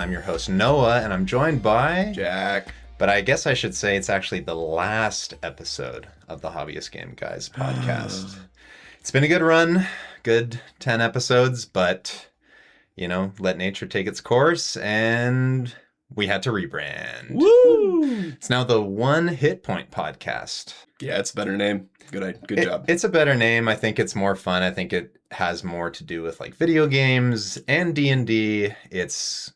I'm your host, Noah, and I'm joined by Jack. But I guess I should say it's actually the last episode of the Hobbyist Game Guys podcast. It's been a good run, good 10 episodes, but, let nature take its course, and we had to rebrand. Woo! It's now the One Hit Point podcast. Yeah, it's a better name. Good job. It's a better name. I think it's more fun. I think it has more to do with like video games and D&D. It's,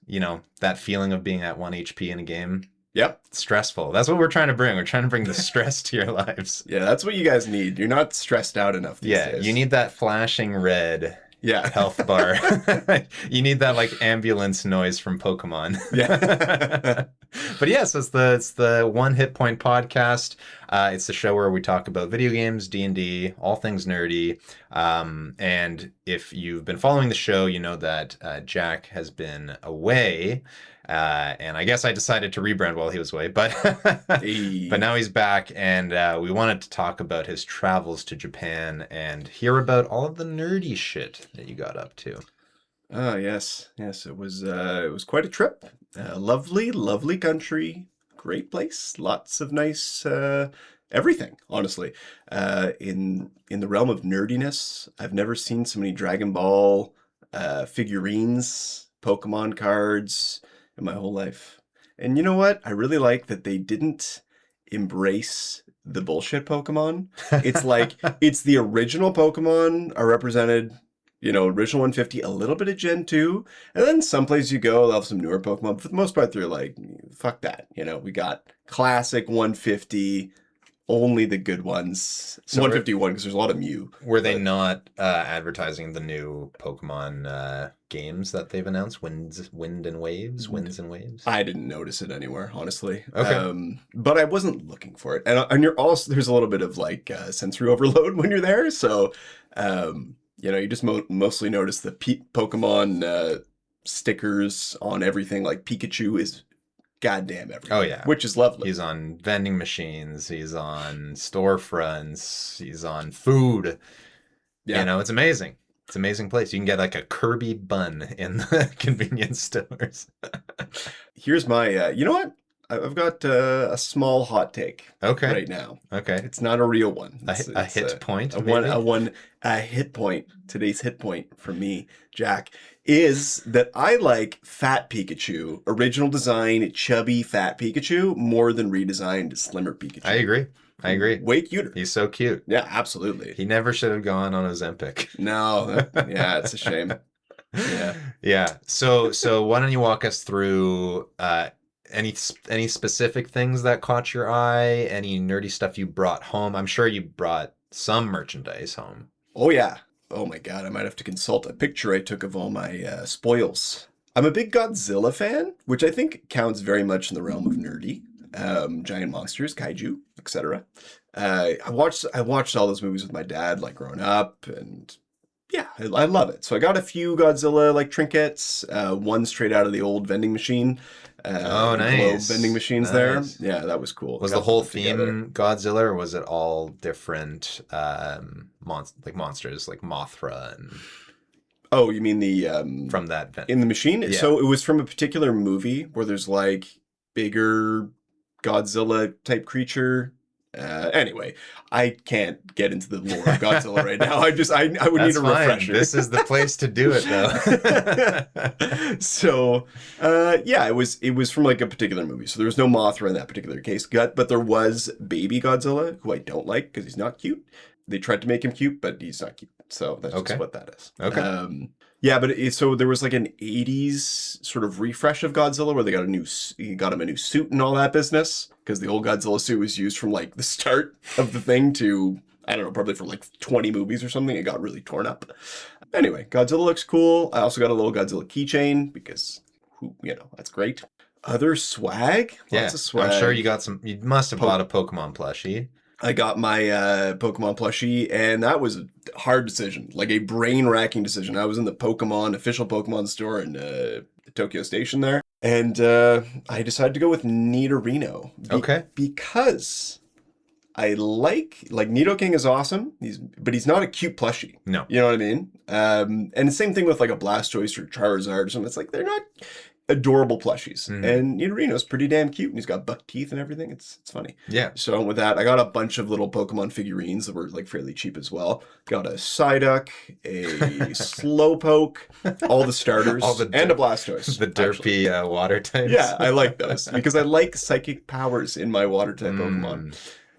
that feeling of being at 1 HP in a game. Yep. It's stressful. That's what we're trying to bring. We're trying to bring the stress to your lives. Yeah, that's what you guys need. You're not stressed out enough these days. You need that flashing red health bar. You need that like ambulance noise from Pokemon. Yeah. But yes, it's the One Hit Point podcast. It's the show where we talk about video games, D&D, all things nerdy. And if you've been following the show, you know that Jack has been away. And I guess I decided to rebrand while he was away, but but now he's back, and we wanted to talk about his travels to Japan and hear about all of the nerdy shit that you got up to. Oh, yes. It was quite a trip. Lovely country, great place, lots of nice everything. Honestly, in the realm of nerdiness, I've never seen so many Dragon Ball figurines, Pokemon cards in my whole life. And you know what? I really like that they didn't embrace the bullshit Pokemon. It's like, it's the original Pokemon are represented, original 150, a little bit of Gen 2, and then someplace you go, they'll have some newer Pokemon. But for the most part, they're like, fuck that. We got classic 150, only the good ones. So 151, because there's a lot of Mew. Were they not advertising the new Pokemon games that they've announced? Winds and Waves? I didn't notice it anywhere, honestly. Okay. But I wasn't looking for it. And you're also, there's a little bit of like sensory overload when you're there. So, you just mostly notice the Pokemon stickers on everything. Like Pikachu is goddamn everything. Oh, yeah. Which is lovely. He's on vending machines. He's on storefronts. He's on food. Yeah. It's amazing. It's an amazing place. You can get like a Kirby bun in the convenience stores. Here's my, you know what? I've got a small hot take right now. Okay. It's not a real one. A hit point? A hit point. Today's hit point for me, Jack, is that I like Fat Pikachu, original design, chubby Fat Pikachu, more than redesigned slimmer Pikachu. I agree. Way cuter. He's so cute. Yeah, absolutely. He never should have gone on Ozempic. No. Yeah, it's a shame. Yeah. Yeah. So why don't you walk us through any specific things that caught your eye? Any nerdy stuff you brought home? I'm sure you brought some merchandise home. Oh, yeah. Oh, my God. I might have to consult a picture I took of all my spoils. I'm a big Godzilla fan, which I think counts very much in the realm of nerdy. Giant monsters, kaiju, etc. I watched all those movies with my dad, like growing up, and yeah, I love it. So I got a few Godzilla like trinkets, one straight out of the old vending machine. Nice. Globe vending machines there. Yeah, that was cool. Was the whole theme Godzilla, or was it all different monsters like Mothra and? Oh, you mean the from that in the machine? Yeah. So it was from a particular movie where there's like bigger Godzilla type creature. Anyway, I can't get into the lore of Godzilla right now. I would need a refresher. This is the place to do it, though. So, yeah, it was from like a particular movie. So there was no Mothra in that particular case, but there was baby Godzilla, who I don't like because he's not cute. They tried to make him cute, but he's not cute. So that's just what that is. Okay. Yeah, but so there was like an 80s sort of refresh of Godzilla where they got him a new suit and all that business, because the old Godzilla suit was used from like the start of the thing to, I don't know, probably for like 20 movies or something. It got really torn up. Anyway, Godzilla looks cool. I also got a little Godzilla keychain because, that's great. Other swag? Lots of swag. I'm sure you must have bought a Pokemon plushie. I got my Pokemon plushie, and that was a hard decision, like a brain-racking decision. I was in the official Pokemon store in the Tokyo Station there, and I decided to go with Nidorino. Okay. Because I like Nidoking is awesome, but he's not a cute plushie. No. You know what I mean? And the same thing with like a Blastoise or Charizard or something. It's like they're not adorable plushies. Mhm. And Nidorino's pretty damn cute, and he's got buck teeth and everything. It's funny. Yeah. So with that, I got a bunch of little Pokemon figurines that were like fairly cheap as well. Got a Psyduck, a Slowpoke, all the starters, All the and a Blastoise. The actually. derpy water types. Yeah, I like those because I like psychic powers in my water type Pokemon.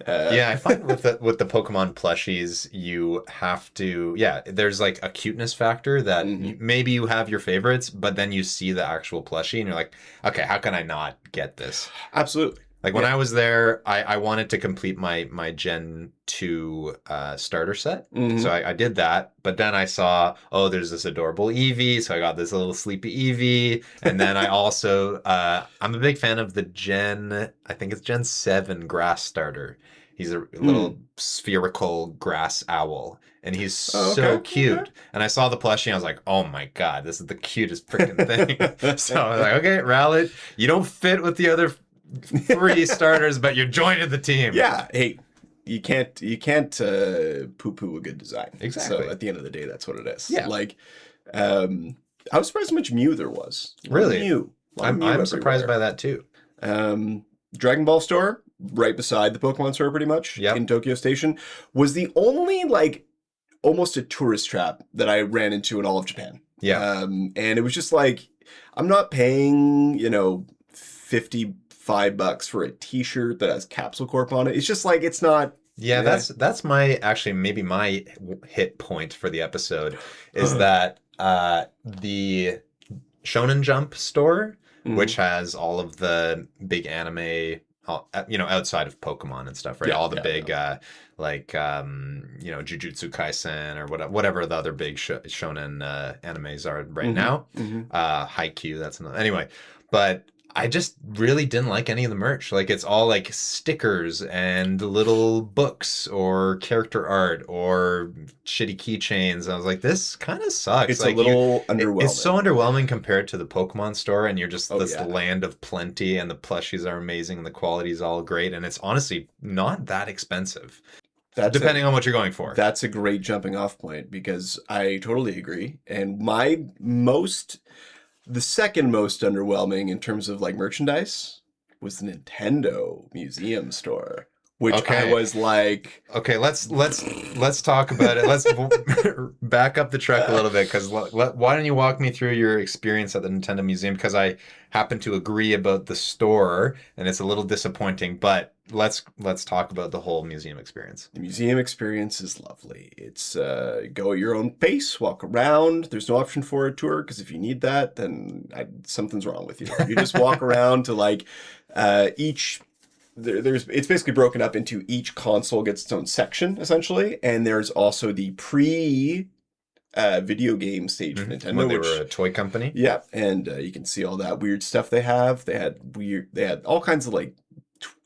Yeah, I find with the Pokemon plushies, you have to, there's like a cuteness factor that maybe you have your favorites, but then you see the actual plushie and you're like, okay, how can I not get this? Absolutely. Like when I was there, I wanted to complete my Gen 2 starter set. So I did that, but then I saw, oh, there's this adorable Eevee, so I got this little sleepy Eevee. And then I also, I'm a big fan of the I think it's Gen 7 grass starter. He's a little spherical grass owl, and he's so cute. Okay. And I saw the plushie, and I was like, oh my god, this is the cutest freaking thing. So I was like, okay, Rowlet, you don't fit with the other 3 starters, but you're joining the team. Yeah, hey, you can't poo-poo a good design. Exactly. So at the end of the day, that's what it is. Yeah. Like, I was surprised how much Mew there was. Really? Mew. I'm surprised by that too. Dragon Ball store, right beside the Pokemon store, pretty much. Yep. In Tokyo Station, was the only like almost a tourist trap that I ran into in all of Japan. Yeah. And it was just like, I'm not paying, $55 for a T-shirt that has Capsule Corp on it. It's just like it's not. Yeah, that's maybe my hit point for the episode is that the Shonen Jump store, which has all of the big anime, outside of Pokemon and stuff, right? All the big Jujutsu Kaisen or whatever the other big shonen animes are right now. Haikyuu, that's another. Anyway, but I just really didn't like any of the merch. Like it's all like stickers and little books or character art or shitty keychains. I was like, this kind of sucks. It's like a little underwhelming. It's so underwhelming compared to the Pokemon store, and you're just land of plenty, and the plushies are amazing, and the quality is all great, and it's honestly not that expensive. Depending on what you're going for. That's a great jumping off point because I totally agree. And the second most underwhelming in terms of like merchandise was the Nintendo Museum store, which I was like, okay, let's talk about it. Let's back up the truck a little bit, because why don't you walk me through your experience at the Nintendo Museum? Because I happen to agree about the store, and it's a little disappointing, but let's talk about the whole museum experience. The museum experience is lovely. It's go at your own pace, walk around. There's no option for a tour, because if you need that, then something's wrong with you. You just walk around to like each. It's basically broken up into each console gets its own section essentially, and there's also the video game stage for Nintendo. When they were a toy company. Yeah, and you can see all that weird stuff they have. They had all kinds of like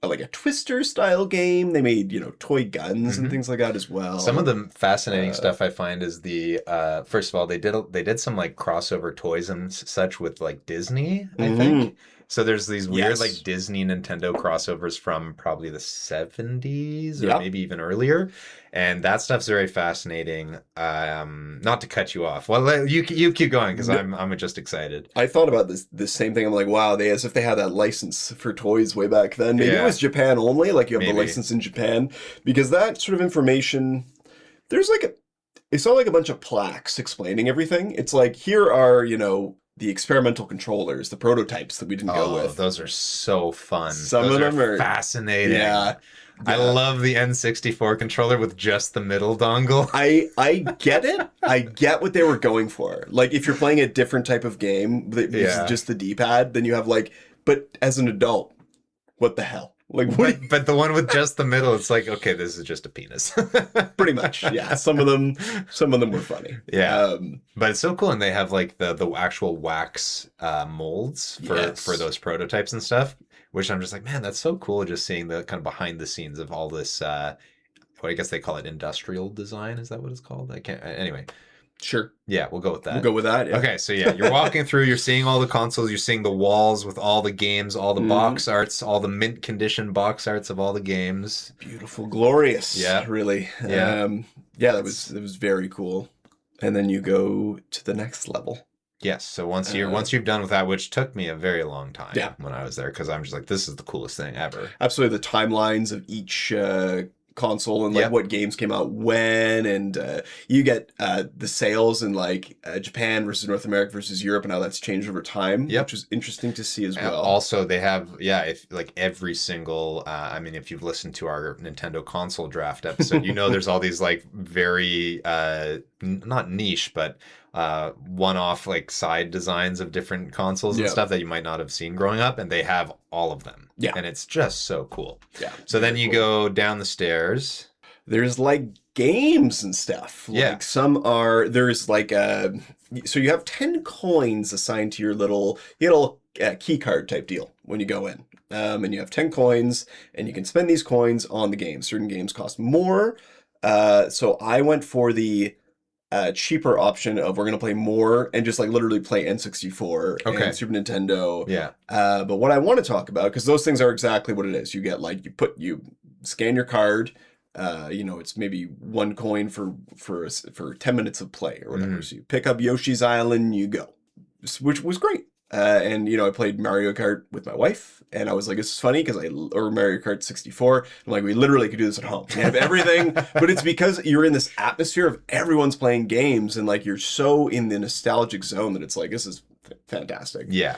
a Twister style game. They made toy guns and things like that as well. Some of the fascinating stuff I find is the first of all, they did some like crossover toys and such with like Disney, I think. So there's these weird like Disney Nintendo crossovers from probably the 70s or maybe even earlier. And that stuff's very fascinating. Not to cut you off. Well, you keep going, because I'm just excited. I thought about this same thing. I'm like, wow, as if they had that license for toys way back then. Maybe it was Japan only, like you have the license in Japan. Because that sort of information, it's not like a bunch of plaques explaining everything. It's like, here are, the experimental controllers, the prototypes that we didn't go with. Those are so fun. Some of them are fascinating. Yeah. I love the N64 controller with just the middle dongle. I get it. I get what they were going for. Like, if you're playing a different type of game that uses just the D-pad, then you have but as an adult, what the hell? Like, but the one with just the middle, it's like, okay, this is just a penis. Pretty much, yeah. Some of them were funny. Yeah, but it's so cool, and they have like the actual wax molds for those prototypes and stuff, which I'm just like, man, that's so cool. Just seeing the kind of behind the scenes of all this. What I guess they call it industrial design. Is that what it's called? I can't. Anyway. Sure. Yeah, we'll go with that. We'll go with that. Yeah. Okay, so you're walking through, you're seeing all the consoles, you're seeing the walls with all the games, all the box arts, all the mint condition box arts of all the games. Beautiful, glorious. Yeah. Really. Yeah. That was very cool. And then you go to the next level. Yes. So once you're Uh, once you've done with that, which took me a very long time Yeah. when I was there, because I'm just like, this is the coolest thing ever. Absolutely, the timelines of each console and like Yep. what games came out when, and you get the sales in like Japan versus North America versus Europe and how that's changed over time, Yep. which is interesting to see as well. Also, they have, yeah, if like every single, I mean, if you've listened to our Nintendo console draft episode, you know, there's all these like very, not niche, but one-off like side designs of different consoles and Yeah. stuff that you might not have seen growing up, and they have all of them. Yeah. And it's just so cool. Yeah. So then very you cool. go down the stairs. There's like games and stuff. Yeah. Like there's like so you have 10 coins assigned to your little key card type deal when you go in. And you have 10 coins and you can spend these coins on the game. Certain games cost more. So I went for the cheaper option of we're going to play more and just like literally play N64 Okay. and Super Nintendo. Yeah. But what I want to talk about, because those things are exactly what it is. You get like, you scan your card. It's maybe 1 coin for 10 minutes of play or whatever. So you pick up Yoshi's Island, you go, which was great. And I played Mario Kart with my wife, and I was like, "This is funny," or Mario Kart 64. I'm like, we literally could do this at home. We have everything, but it's because you're in this atmosphere of everyone's playing games, and like you're so in the nostalgic zone that it's like this is fantastic. Yeah.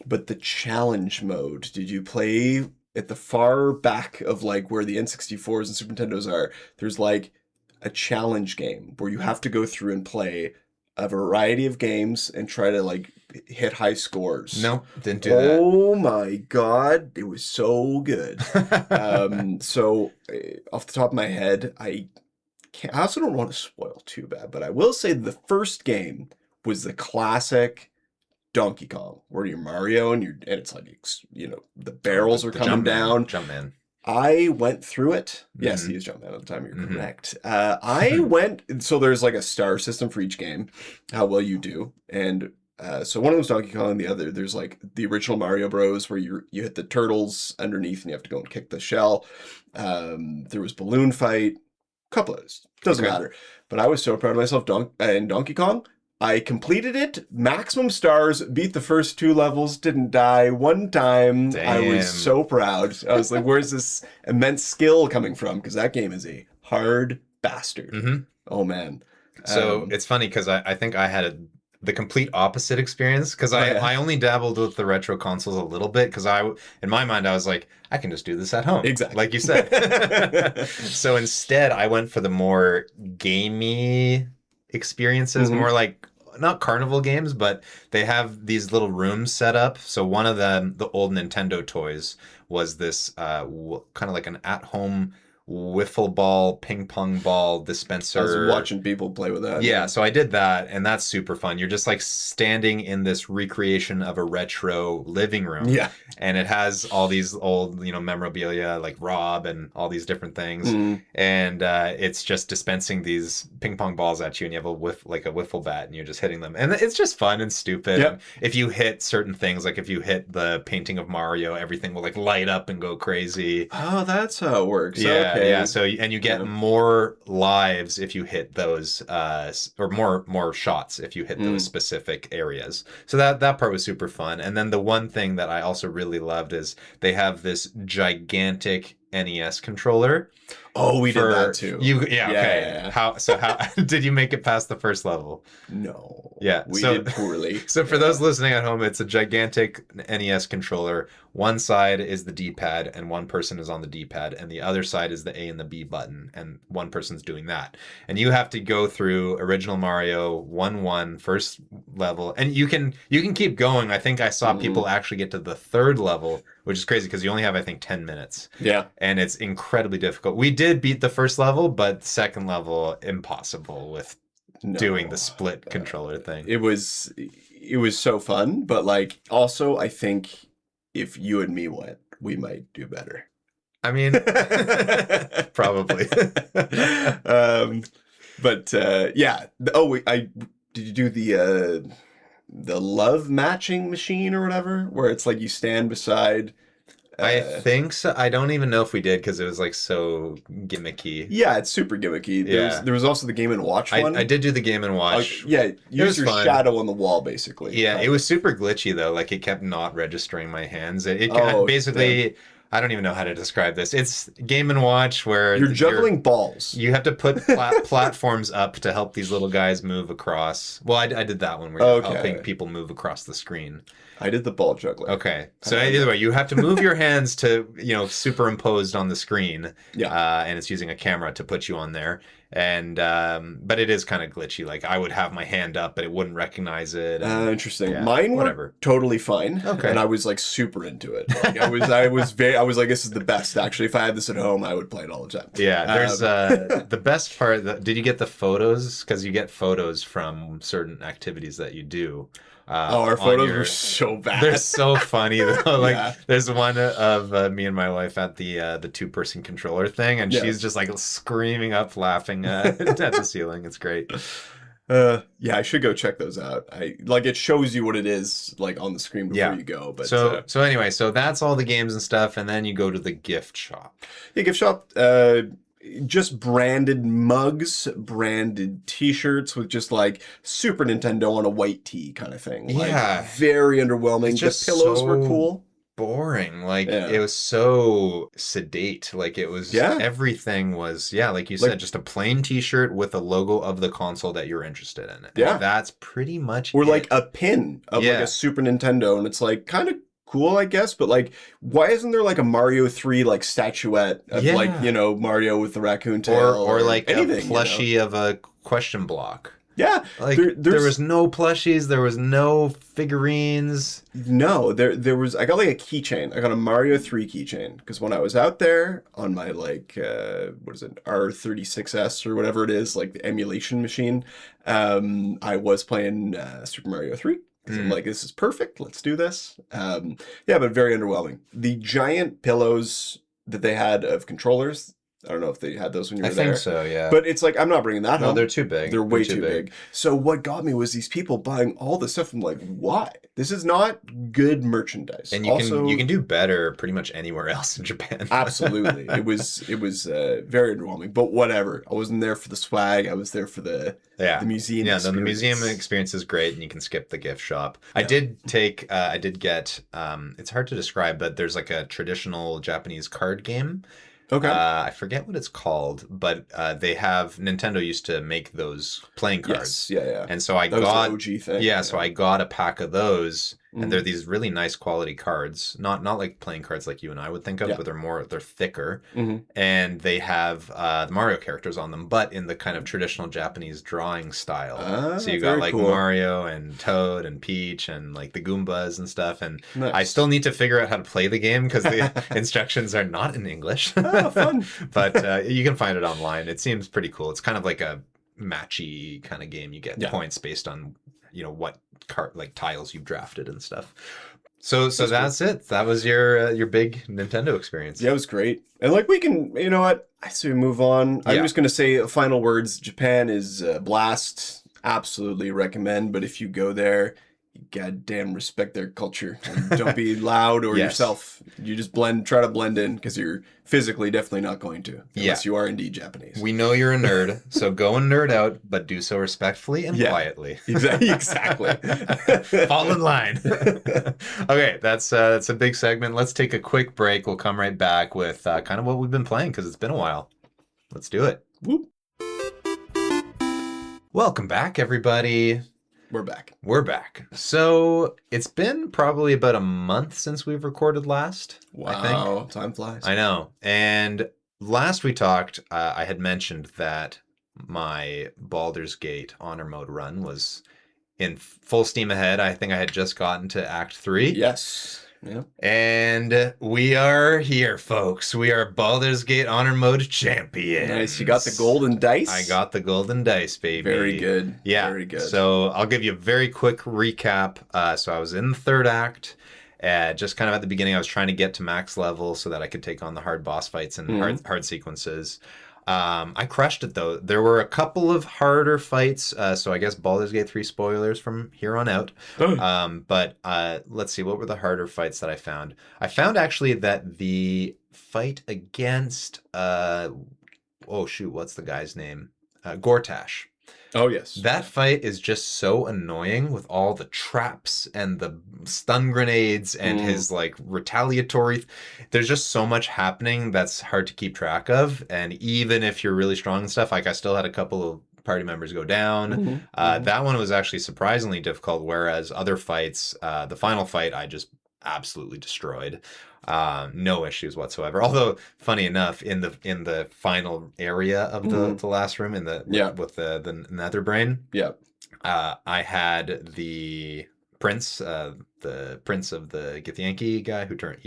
But the challenge mode, did you play at the far back of like where the N64s and Super Nintendos are? There's like a challenge game where you have to go through and play a variety of games and try to like hit high scores. No, didn't do that. Oh my God, it was so good. So off the top of my head, I also don't want to spoil too bad, but I will say the first game was the classic Donkey Kong, where you're Mario and it's like, the barrels are coming down. Jumpman. I went through it. Yes, Mhm. he is Jumpman at the time. You're Mhm. correct. So there's like a star system for each game, how well you do. And so one of them's Donkey Kong, the other, there's like the original Mario Bros. Where you hit the turtles underneath and you have to go and kick the shell. There was Balloon Fight, a couple of those. Doesn't Okay. matter. But I was so proud of myself in Donkey Kong. I completed it, maximum stars, beat the first 2 levels, didn't die one time. I was Damn. so proud. I was like, where's this immense skill coming from? Because that game is a hard bastard. Mm-hmm. Oh, man. So it's funny because I think I had the complete opposite experience because Oh, yeah. I only dabbled with the retro consoles a little bit because in my mind I was like, I can just do this at home. Exactly. Like you said. So instead I went for the more gamey experiences, Mhm. more like not carnival games, but they have these little rooms set up. So one of the old Nintendo toys was this kind of like an at-home wiffle ball, ping pong ball dispenser. I was watching people play with that. Yeah, so I did that, and that's super fun. You're just like standing in this recreation of a retro living room. Yeah. And it has all these old, memorabilia like Rob and all these different things. Mhm. And it's just dispensing these ping pong balls at you, and you have a wiffle bat, and you're just hitting them. And it's just fun and stupid. Yep. And if you hit certain things, like if you hit the painting of Mario, everything will like light up and go crazy. Oh, that's how it works. Yeah, Okay. yeah. So and you get more lives if you hit those, or more shots if you hit those specific areas. So that part was super fun. And then the one thing that I also really loved is they have this gigantic NES controller. Oh, we did that too. Okay. Yeah. How did you make it past the first level? No. Yeah, We so- did poorly. So for those listening at home, it's a gigantic NES controller. One side is the D-pad, and one person is on the D-pad, and the other side is the A and the B button, and one person's doing that. And you have to go through original Mario 1-1 first level, and you can keep going. I think I saw people actually get to the 3rd level, which is crazy because you only have, I think, 10 minutes. Yeah. And it's incredibly difficult. We did beat the first level, but second level, impossible with doing the split controller thing. It was so fun, but like also I think if you and me went, we might do better. I mean, probably. But yeah. Did you do the love matching machine or whatever, where it's like you stand beside I think so. I don't even know if we did because it was like so gimmicky. Yeah, it's super gimmicky. Yeah. There was also the Game and Watch one. I did do the Game and Watch. Yeah, use was your fun. shadow on the wall, basically. Yeah, it was super glitchy though. Like it kept not registering my hands. It Oh, basically, I don't even know how to describe this. It's Game and Watch where You're juggling balls. You have to put platforms up to help these little guys move across. Well, I did that one where you're helping people move across the screen. I did the ball juggling. Okay, so either way, you have to move your hands to superimposed on the screen. Yeah, and it's using a camera to put you on there. And but it is kind of glitchy. Like I would have my hand up, but it wouldn't recognize it. Interesting. Yeah, Mine whatever. were totally fine. Okay. And I was like super into it. Like, I was like, this is the best. Actually, if I had this at home, I would play it all the time. Yeah, there's the best part. Did you get the photos? Because you get photos from certain activities that you do. Our photos were so bad. They're so funny though. Like Yeah. there's one of me and my wife at the 2-person controller thing, and she's just like screaming up, laughing at the ceiling. It's great. Yeah, I should go check those out. It shows you what it is like on the screen before you go. But so anyway, so that's all the games and stuff, and then you go to the gift shop. Yeah, gift shop. Just branded mugs, branded T-shirts with just like Super Nintendo on a white tee kind of thing. Yeah, like, very underwhelming. The pillows were cool. Boring. Like it was so sedate. Like it was. Everything was. Yeah, like you said, just a plain T-shirt with a logo of the console that you're interested in. Yeah, and that's pretty much. Or like a pin of like a Super Nintendo, and it's like kind of cool, I guess, but like, why isn't there like a Mario 3 like statuette of like Mario with the raccoon tail, or like anything, a plushie of a question block? Yeah, like there was no plushies, there was no figurines. No, there was. I got like a keychain. I got a Mario 3 keychain because when I was out there on my like what is it, R36S or whatever it is, like the emulation machine, I was playing Super Mario 3. I'm like, this is perfect. Let's do this. Yeah, but very underwhelming. The giant pillows that they had of controllers. I don't know if they had those when you were there. I think so, yeah. But it's like, I'm not bringing that home. No, they're too big. They're way too big. So what got me was these people buying all this stuff. I'm like, why? This is not good merchandise. And you can do better pretty much anywhere else in Japan. Absolutely. It was very underwhelming. But whatever. I wasn't there for the swag. I was there for the museum experience. The museum experience is great, and you can skip the gift shop. Yeah. I did get, it's hard to describe, but there's like a traditional Japanese card game. Okay. I forget what it's called, but Nintendo used to make those playing cards. Yes, yeah. And so I got the OG thing. Yeah, so I got a pack of those, and they're these really nice quality cards. Not like playing cards like you and I would think of, but they're thicker. And they have the Mario characters on them, but in the kind of traditional Japanese drawing style. So you got like cool. Mario and Toad and Peach and like the Goombas and stuff. And I still need to figure out how to play the game because the instructions are not in English. Oh, fun. But you can find it online. It seems pretty cool. It's kind of like a matchy kind of game. You get points based on what tiles you've drafted and stuff. So that's it. That was your big Nintendo experience. Yeah, it was great. And like we can, you know what? I say we move on. I'm just gonna say final words. Japan is a blast. Absolutely recommend. But if you go there, you goddamn respect their culture. And don't be loud or yourself. You just try to blend in because you're physically definitely not going to unless you are indeed Japanese. We know you're a nerd, so go and nerd out, but do so respectfully and quietly. Exactly. Fall in line. Okay, that's a big segment. Let's take a quick break. We'll come right back with kind of what we've been playing because it's been a while. Let's do it. Whoop. Welcome back, everybody. We're back. So it's been probably about a month since we've recorded last. Wow, I think. Time flies. I know. And last we talked, I had mentioned that my Baldur's Gate Honor Mode run was in full steam ahead. I think I had just gotten to Act 3. Yes. Yeah. And we are here, folks. We are Baldur's Gate Honor Mode champions. Nice. You got the golden dice? I got the golden dice, baby. Very good. Yeah. Very good. So I'll give you a very quick recap. So I was in the third act. Just kind of at the beginning, I was trying to get to max level so that I could take on the hard boss fights and hard sequences. I crushed it though. There were a couple of harder fights, so I guess Baldur's Gate 3 spoilers from here on out. But let's see, what were the harder fights that I found? I found actually that the fight against oh shoot, what's the guy's name? Gortash. Oh yes. That fight is just so annoying with all the traps and the stun grenades and his like retaliatory. There's just so much happening that's hard to keep track of. And even if you're really strong and stuff, like I still had a couple of party members go down. That one was actually surprisingly difficult, whereas other fights, the final fight, I just absolutely destroyed. No issues whatsoever. Although, funny enough, in the final area of the last room, in the with the nether brain, I had the prince of the Githyanki guy who turned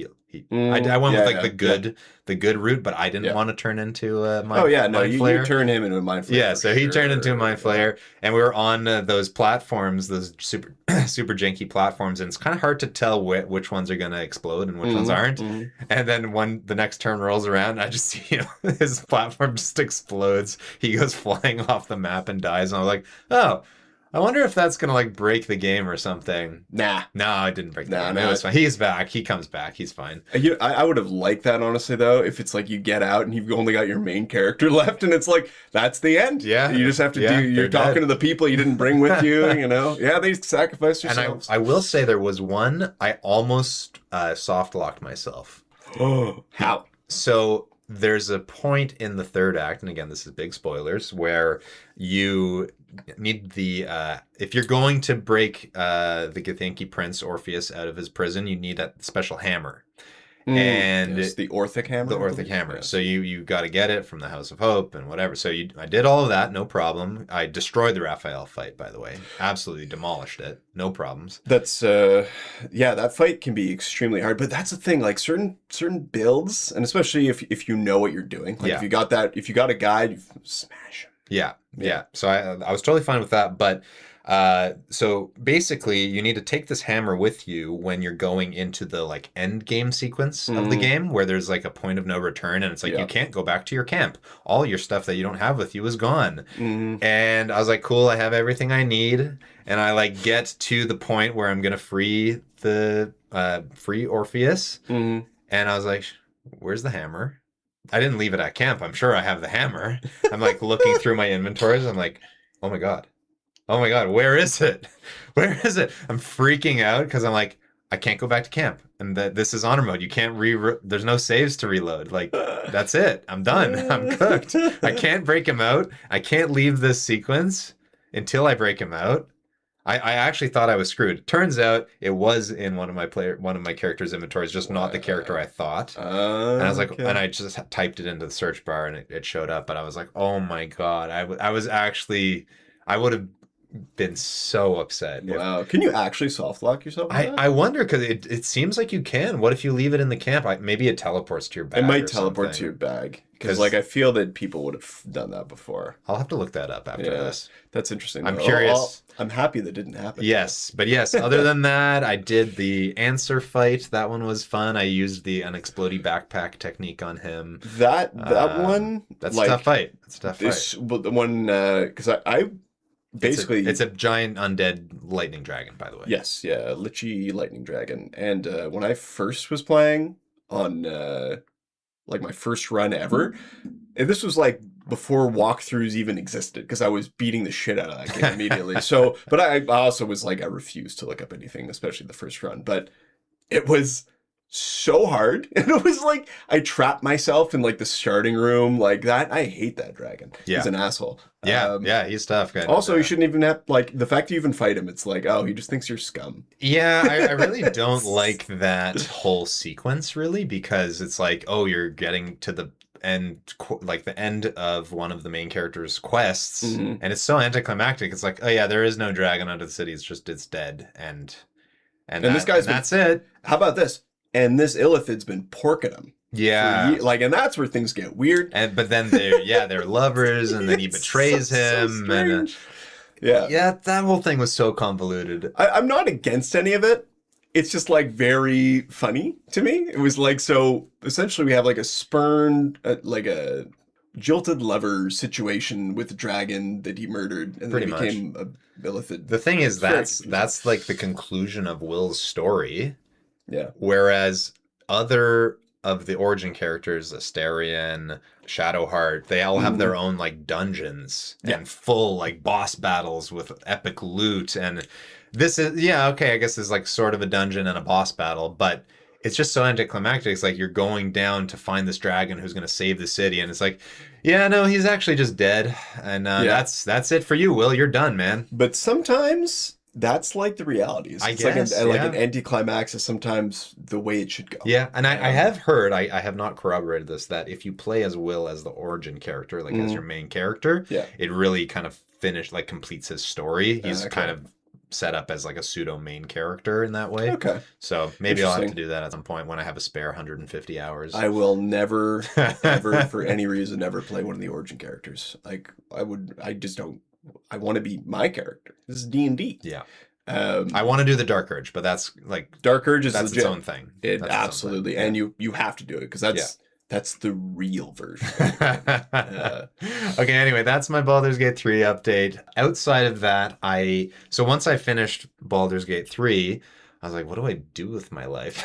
I went with like the good route, but I didn't want to turn into a mind. Oh yeah, no, mind you turn him into a mind flayer. Yeah, so he turned into a mind flayer, and we were on those platforms, those super super janky platforms, and it's kind of hard to tell which ones are going to explode and which ones aren't. And then when the next turn rolls around, I just see his platform just explodes. He goes flying off the map and dies, and I was like, oh. I wonder if that's gonna like break the game or something. Nah. No, I didn't break the game. It was fine. He's back. He comes back. He's fine. I would have liked that, honestly, though, if it's like you get out and you've only got your main character left and it's like, that's the end. Yeah. You just have to you're talking to the people you didn't bring with you, you know? Yeah, they sacrificed yourselves. And I will say there was one, I almost soft locked myself. Oh, how? So there's a point in the third act, and again, this is big spoilers, where you need the if you're going to break the Githyanki prince Orpheus out of his prison, you need that special hammer. And yes, the Orthic hammer. The Orthic hammer. Yes. So you got to get it from the House of Hope and whatever. So I did all of that, no problem. I destroyed the Raphael fight, by the way. Absolutely demolished it, no problems. That's that fight can be extremely hard. But that's the thing, like certain builds, and especially if you know what you're doing. Like if you got a guide, you smash him. Yeah. So I was totally fine with that, but so basically you need to take this hammer with you when you're going into the like end game sequence of the game where there's like a point of no return, and it's like you can't go back to your camp. All your stuff that you don't have with you is gone. And I was like, cool, I have everything I need, and I like get to the point where I'm gonna free Orpheus, and I was like, where's the hammer? I didn't leave it at camp. I'm sure I have the hammer. I'm like looking through my inventories. I'm like, oh my god, where is it? Where is it? I'm freaking out because I'm like, I can't go back to camp, and this is honor mode. You can't there's no saves to reload. Like, that's it. I'm done. I'm cooked. I can't break him out. I can't leave this sequence until I break him out. I actually thought I was screwed. Turns out it was in one of my characters' inventories, just not the character I thought. And I was like, and I just typed it into the search bar and it showed up. But I was like, oh my god, I would have been so upset. Wow. Can you actually soft lock yourself? I wonder, because it seems like you can. What if you leave it in the camp? Maybe it teleports to your bag. It might teleport to your bag. Because like I feel that people would have done that before. I'll have to look that up after this. That's interesting. I'm curious. I'm happy that didn't happen. Yes, but yes, other than that, I did the answer fight. That one was fun. I used the unexplodey backpack technique on him. That one. That's like, a tough fight. But the one because I basically it's a giant undead lightning dragon, by the way. Yes, yeah, Lichy lightning dragon. And when I first was playing on like my first run ever, and this was like before walkthroughs even existed, because I was beating the shit out of that game immediately. So, but I also was like, I refused to look up anything, especially the first run. But it was so hard, and it was like I trapped myself in like the starting room like that. I hate that dragon. He's an asshole. Yeah, he's tough. Also, you shouldn't even have, like, the fact you even fight him, it's like, oh, he just thinks you're scum. Yeah, I really don't like that whole sequence, really, because it's like, oh, you're getting to the end, like the end of one of the main character's quests, and it's so anticlimactic. It's like, oh yeah, there is no dragon under the city. It's dead, and this guy's that's it. How about this? And this Illithid's been porking him. Yeah, like, and that's where things get weird. But then they're lovers, and then he betrays him, and that whole thing was so convoluted. I'm not against any of it. It's just like very funny to me. It was like, so essentially we have like a spurned, like a jilted lover situation with the dragon that he murdered, and then Pretty he much. became a Billithid. The thing is, It's very that's like the conclusion of Will's story. Yeah. Whereas other of the origin characters, Astarion, Shadowheart, they all have their own like dungeons Yeah. and full like boss battles with epic loot. And this is, yeah, okay, I guess it's like sort of a dungeon and a boss battle, but it's just so anticlimactic. It's like you're going down to find this dragon who's going to save the city, and it's like, yeah, no, he's actually just dead, and that's it for you, Will. You're done, man. But sometimes that's like the reality. It's I like guess, like yeah. an anticlimax is sometimes the way it should go. Yeah, and I have heard, I have not corroborated this, that if you play as Will as the origin character, like as your main character, Yeah. it really kind of completes his story. He's Okay. kind of set up as like a pseudo main character in that way. Okay. So maybe I'll have to Interesting. do that at some point when I have a spare 150 hours. I will never, ever, for any reason, ever play one of the origin characters. Like I just don't. I want to be my character. This is D&D. Yeah. I want to do the Dark Urge, but that's like Dark Urge is that's legit. its own thing. It That's its own absolutely, thing. and you have to do it because that's the real version. Okay, anyway, that's my Baldur's Gate 3 update. Outside of that, so once I finished Baldur's Gate 3, I was like, what do I do with my life?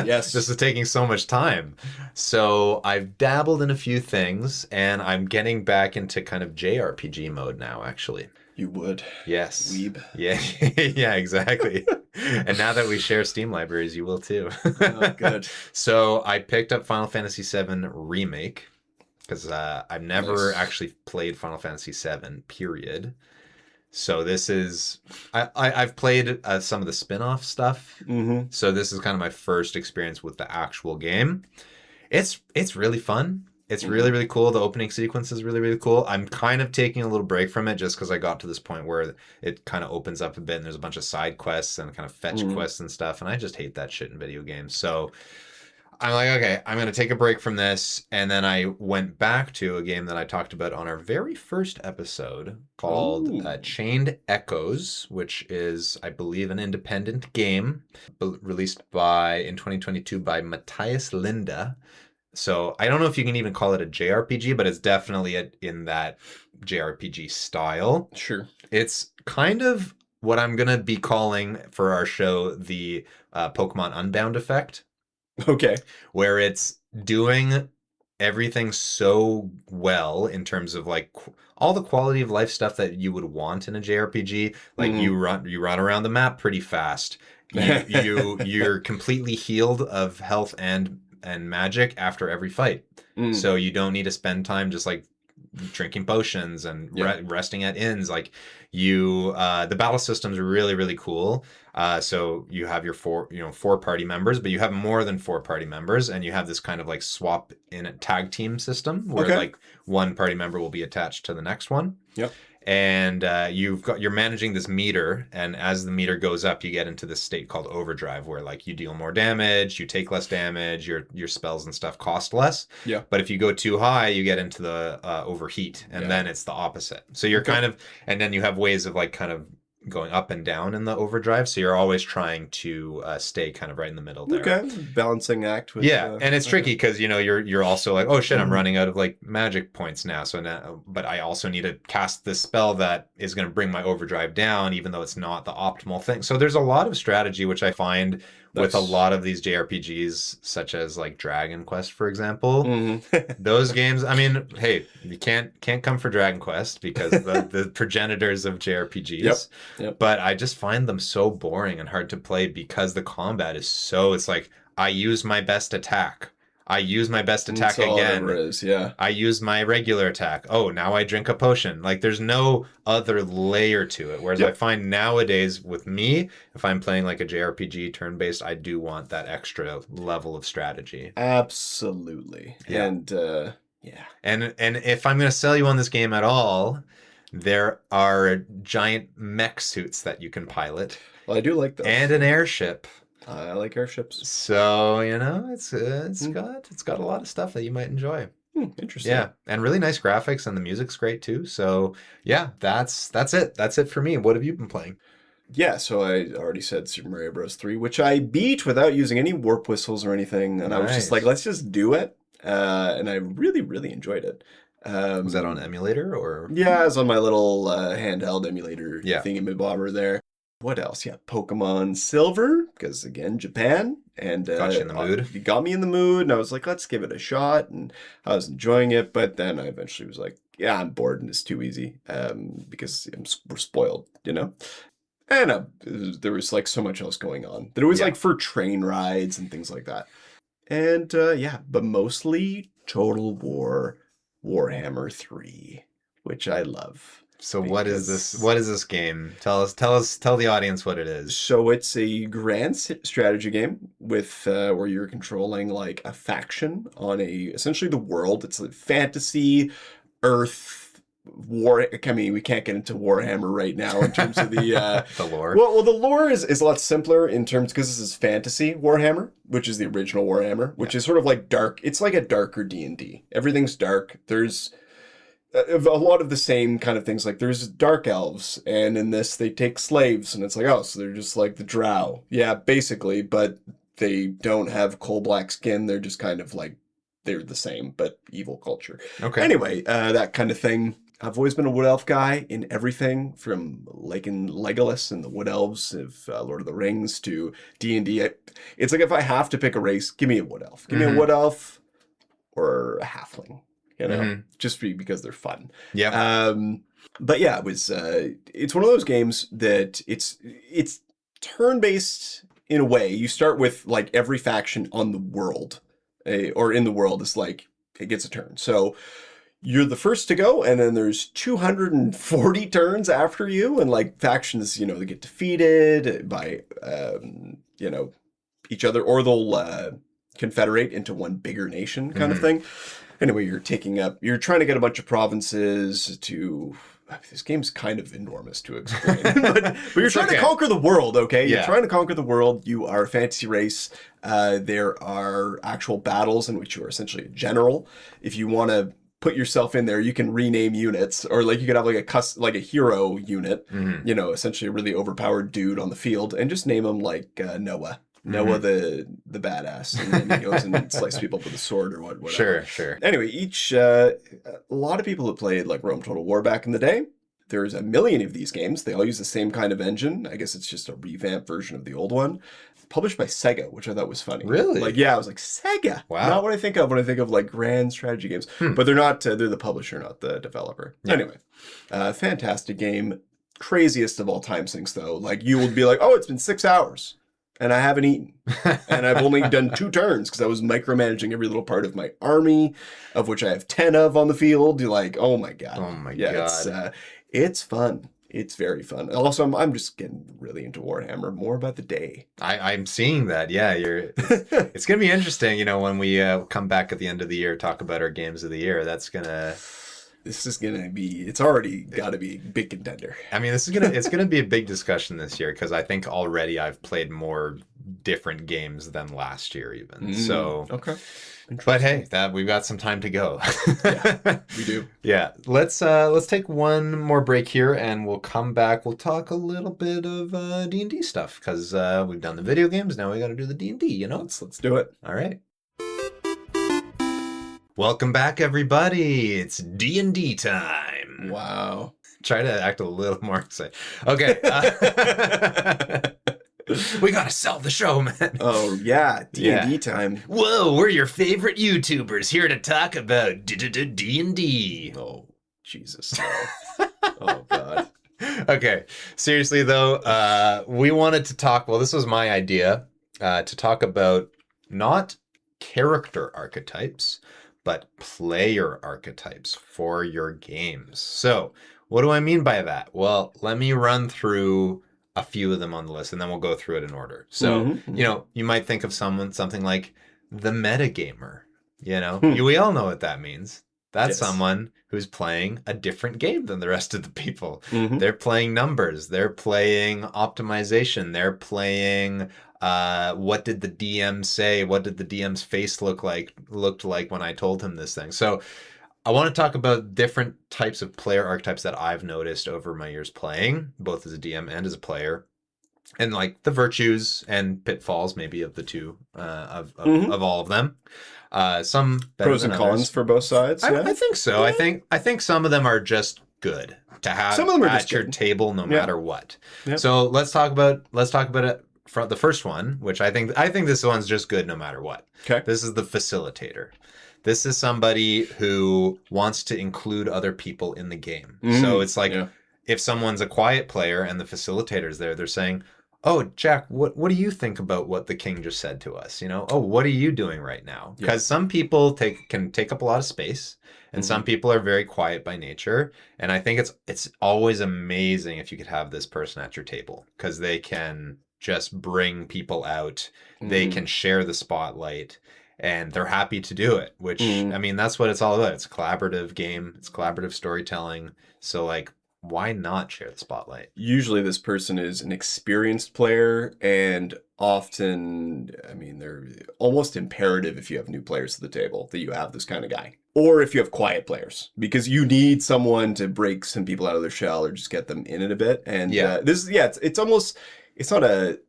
Yes. This is taking so much time. So I've dabbled in a few things, and I'm getting back into kind of JRPG mode now, actually. You would. Yes. Weeb. Yeah, yeah, exactly. And now that we share Steam libraries, you will too. Oh, good. So I picked up Final Fantasy VII Remake because I've never Nice. actually played Final Fantasy VII, period. So this is I've played some of the spin-off stuff. Mm-hmm. So this is kind of my first experience with the actual game. It's really fun. It's really, really cool. The opening sequence is really, really cool. I'm kind of taking a little break from it just because I got to this point where it kind of opens up a bit and there's a bunch of side quests and kind of fetch quests and stuff. And I just hate that shit in video games. So I'm like, okay, I'm going to take a break from this. And then I went back to a game that I talked about on our very first episode called Chained Echoes, which is, I believe, an independent game released in 2022 by Matthias Linda. So I don't know if you can even call it a JRPG, but it's definitely in that JRPG style. Sure. It's kind of what I'm going to be calling for our show the Pokemon Unbound effect. Okay. Where it's doing everything so well in terms of like all the quality of life stuff that you would want in a JRPG. Like you run around the map pretty fast. You're completely healed of health and magic after every fight. So you don't need to spend time just like drinking potions and resting at inns. Like the battle systems are really, really cool. So you have your four party members, but you have more than 4 party members, and you have this kind of like swap in a tag team system where like one party member will be attached to the next one. Yep. And you're managing this meter, and as the meter goes up, you get into this state called overdrive, where like you deal more damage, you take less damage, your spells and stuff cost less. Yeah. But if you go too high, you get into the overheat, and then it's the opposite. So you're kind of, and then you have ways of like kind of going up and down in the overdrive. So you're always trying to stay kind of right in the middle there. Okay. Balancing act with And it's tricky because you're also like, oh shit, I'm running out of like magic points now. So now, but I also need to cast this spell that is going to bring my overdrive down, even though it's not the optimal thing. So there's a lot of strategy, which I find with a lot of these JRPGs, such as like Dragon Quest, for example. Those games, I mean, hey, you can't come for Dragon Quest because the progenitors of JRPGs. Yep. But I just find them so boring and hard to play because the combat is it's like, I use my best attack. I use my best attack That's all again. it ever is, yeah. I use my regular attack. Oh, now I drink a potion. Like there's no other layer to it. Whereas I find nowadays with me, if I'm playing like a JRPG turn-based, I do want that extra level of strategy. Absolutely. Yeah. And And if I'm going to sell you on this game at all, there are giant mech suits that you can pilot. Well, I do like those. And an airship. I like airships. So, it's got a lot of stuff that you might enjoy. Interesting. Yeah, and really nice graphics, and the music's great too. So, yeah, that's it. That's it for me. What have you been playing? Yeah, so I already said Super Mario Bros. 3, which I beat without using any warp whistles or anything, and I was just Nice. like, let's just do it. And I really, really enjoyed it. Was that on emulator or? Yeah, I was on my little handheld emulator Yeah. thingamabobber there. What else? Yeah, Pokemon Silver, because again, Japan. And Got you in the mood. it got me in the mood, and I was like, let's give it a shot. And I was enjoying it, but then I eventually was like, yeah, I'm bored and it's too easy because we're spoiled, you know? And there was like so much else going on. That it was like for train rides and things like that. And yeah, but mostly Total War Warhammer 3, which I love. So what is this? What is this game? Tell the audience what it is. So it's a grand strategy game with where you're controlling like a faction on essentially the world. It's a fantasy, Earth, war. I mean, we can't get into Warhammer right now in terms of the the lore. Well, the lore is a lot simpler in terms because this is fantasy Warhammer, which is the original Warhammer, which is sort of like dark. It's like a darker D&D. Everything's dark. There's a lot of the same kind of things. Like there's dark elves, and in this they take slaves, and it's like, oh, so they're just like the drow. Yeah, basically, but they don't have coal black skin. They're just kind of like, they're the same, but evil culture. Okay. Anyway, that kind of thing. I've always been a wood elf guy in everything, from like in Legolas and the wood elves of Lord of the Rings to D&D. It's like if I have to pick a race, give me a wood elf. Give me a wood elf or a halfling, you know, just because they're fun. Yeah. But yeah, it was. It's one of those games that it's turn-based in a way. You start with like every faction on the world, or in the world is like it gets a turn. So you're the first to go, and then there's 240 turns after you, and like factions, you know, they get defeated by, you know, each other, or they'll confederate into one bigger nation kind of thing. Anyway, you're trying to get a bunch of provinces to. I mean, this game's kind of enormous to explain, but you're trying to conquer the world, okay? You're trying to conquer the world. You are a fantasy race. There are actual battles in which you are essentially a general. If you want to put yourself in there, you can rename units, or like you could have like a hero unit, you know, essentially a really overpowered dude on the field, and just name him like Noah. Noah the badass, and then he goes and slices people up with a sword or whatever. Sure. Anyway, a lot of people have played like Rome Total War back in the day. There's a million of these games. They all use the same kind of engine. I guess it's just a revamped version of the old one. Published by Sega, which I thought was funny. Really? Like, yeah, I was like, Sega! Wow. Not what I think of when I think of like grand strategy games. But they're not, they're the publisher, not the developer. Yeah. Anyway, fantastic game. Craziest of all time things, though. Like, you will be like, oh, it's been 6 hours. And I haven't eaten. And I've only done 2 turns because I was micromanaging every little part of my army, of which I have 10 of on the field. You're like, oh my God. Oh my God. It's fun. It's very fun. Also, I'm just getting really into Warhammer. More about the day. I'm seeing that. Yeah, it's going to be interesting, you know, when we come back at the end of the year, talk about our games of the year. This is gonna be. It's already got to be a big contender. I mean, it's gonna be a big discussion this year because I think already I've played more different games than last year, even. So okay. But hey, we've got some time to go. Yeah, we do. Yeah, let's take one more break here, and we'll come back. We'll talk a little bit of D&D stuff because we've done the video games. Now we got to do the D&D. You know, let's do it. All right. Welcome back, everybody. It's D&D time. Wow. Try to act a little more excited. Okay. We gotta sell the show, man. Oh, yeah. D&D time. Whoa, we're your favorite YouTubers here to talk about D&D. Oh, Jesus. No. Oh, God. Okay. Seriously, though, we wanted to talk, well, this was my idea, to talk about not character archetypes, but player archetypes for your games. So, what do I mean by that? Well, let me run through a few of them on the list, and then we'll go through it in order. So, you know, you might think of something like the metagamer. You know, we all know what that means. That's someone who's playing a different game than the rest of the people. They're playing numbers. They're playing optimization. They're playing what did the DM say? What did the DM's face looked like when I told him this thing? So I want to talk about different types of player archetypes that I've noticed over my years playing, both as a DM and as a player. and like the virtues and pitfalls maybe of the two of all of them. Some better Pros than and others. cons for both sides. Yeah. I think so. I think some of them are just good to have Some of them are at just your good. table no matter what. Yeah. So let's talk about it from the first one, which I think this one's just good no matter what. Okay. This is the facilitator. This is somebody who wants to include other people in the game. So it's like if someone's a quiet player and the facilitator's there, they're saying, "Oh, Jack, what do you think about what the king just said to us? You know, oh, what are you doing right now?" Because some people can take up a lot of space, and some people are very quiet by nature. And I think it's always amazing if you could have this person at your table, because they can just bring people out. They can share the spotlight, and they're happy to do it. Which I mean, that's what it's all about. It's a collaborative game. It's collaborative storytelling. So like, why not share the spotlight? Usually this person is an experienced player, and often, I mean, they're almost imperative if you have new players to the table that you have this kind of guy. Or if you have quiet players, because you need someone to break some people out of their shell or just get them in it a bit. And it's almost, it's not a